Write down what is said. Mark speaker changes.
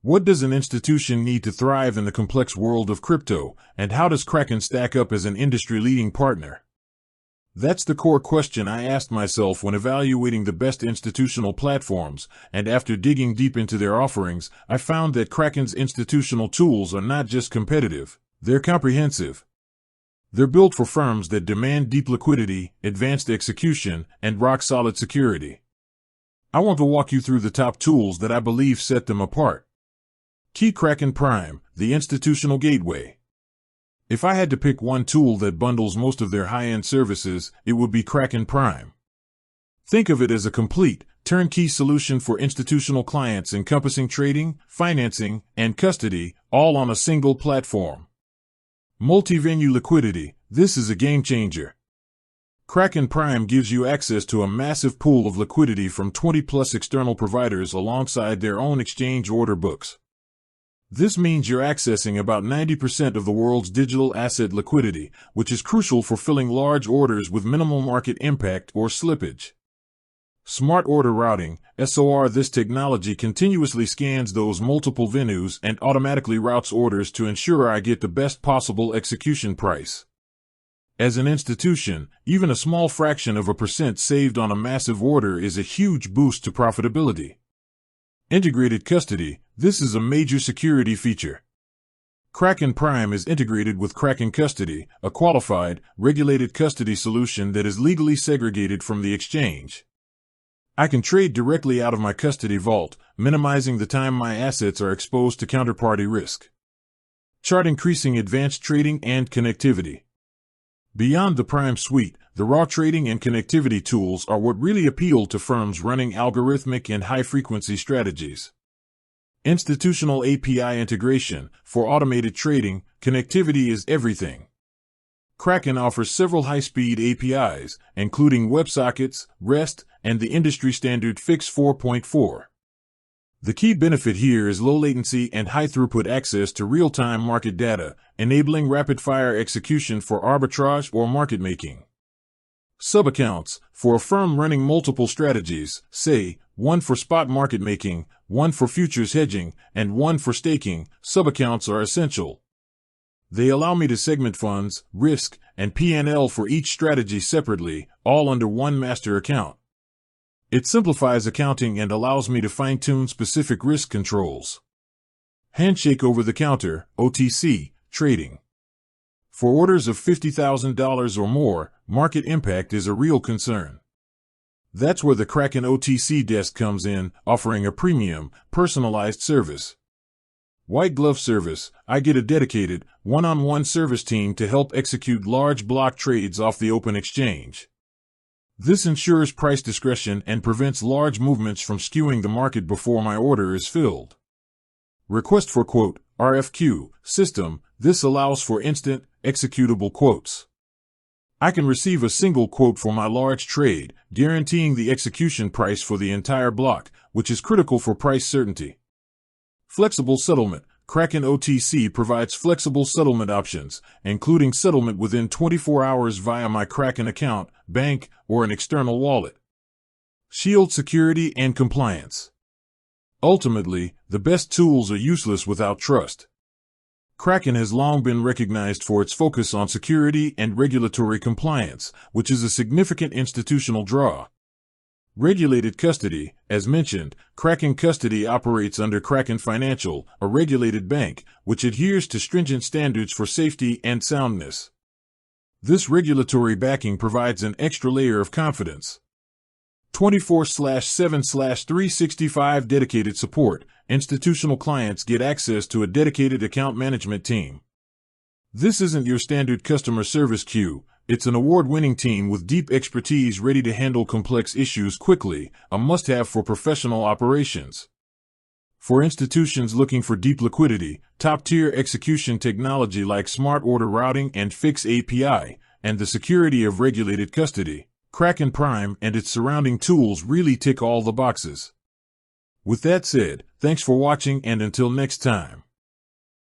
Speaker 1: What does an institution need to thrive in the complex world of crypto, and how does Kraken stack up as an industry-leading partner? That's the core question I asked myself when evaluating the best institutional platforms, and after digging deep into their offerings, I found that Kraken's institutional tools are not just competitive, they're comprehensive. They're built for firms that demand deep liquidity, advanced execution, and rock-solid security. I want to walk you through the top tools that I believe set them apart. Key Kraken Prime, the institutional gateway. If I had to pick one tool that bundles most of their high-end services, it would be Kraken Prime. Think of it as a complete, turnkey solution for institutional clients encompassing trading, financing, and custody, all on a single platform. Multi-venue liquidity, this is a game changer. Kraken Prime gives you access to a massive pool of liquidity from 20+ external providers alongside their own exchange order books. This means you're accessing about 90% of the world's digital asset liquidity, which is crucial for filling large orders with minimal market impact or slippage. Smart Order Routing, SOR. This technology continuously scans those multiple venues and automatically routes orders to ensure I get the best possible execution price. As an institution, even a small fraction of a percent saved on a massive order is a huge boost to profitability. Integrated custody, this is a major security feature. Kraken Prime is integrated with Kraken Custody, a qualified, regulated custody solution that is legally segregated from the exchange. I can trade directly out of my custody vault, minimizing the time my assets are exposed to counterparty risk. Chart increasing advanced trading and connectivity. Beyond the Prime suite, the raw trading and connectivity tools are what really appeal to firms running algorithmic and high-frequency strategies. Institutional API integration. For automated trading, connectivity is everything. Kraken offers several high-speed APIs, including WebSockets, REST, and the industry standard Fix 4.4. The key benefit here is low latency and high-throughput access to real-time market data, enabling rapid-fire execution for arbitrage or market making. Sub-accounts. For a firm running multiple strategies, say, one for spot market making, one for futures hedging, and one for staking, sub-accounts are essential. They allow me to segment funds, risk, and P&L for each strategy separately, all under one master account. It simplifies accounting and allows me to fine-tune specific risk controls. Handshake over-the-counter, OTC, trading. For orders of $50,000 or more, market impact is a real concern. That's where the Kraken OTC desk comes in, offering a premium, personalized service. White glove service. I get a dedicated, one-on-one service team to help execute large block trades off the open exchange. This ensures price discretion and prevents large movements from skewing the market before my order is filled. Request for quote, RFQ, system. This allows for instant, executable quotes. I can receive a single quote for my large trade, guaranteeing the execution price for the entire block, which is critical for price certainty. Flexible settlement. Kraken OTC provides flexible settlement options, including settlement within 24 hours via my Kraken account, bank, or an external wallet. Shield security and compliance. Ultimately, the best tools are useless without trust. Kraken has long been recognized for its focus on security and regulatory compliance, which is a significant institutional draw. Regulated custody. As mentioned, Kraken Custody operates under Kraken Financial, a regulated bank, which adheres to stringent standards for safety and soundness. This regulatory backing provides an extra layer of confidence. 24/7/365 dedicated support. Institutional clients get access to a dedicated account management team. This isn't your standard customer service queue. It's an award-winning team with deep expertise ready to handle complex issues quickly, a must-have for professional operations. For institutions looking for deep liquidity, top-tier execution technology like Smart Order Routing and Fix API, and the security of regulated custody, Kraken Prime and its surrounding tools really tick all the boxes. With that said, thanks for watching and until next time.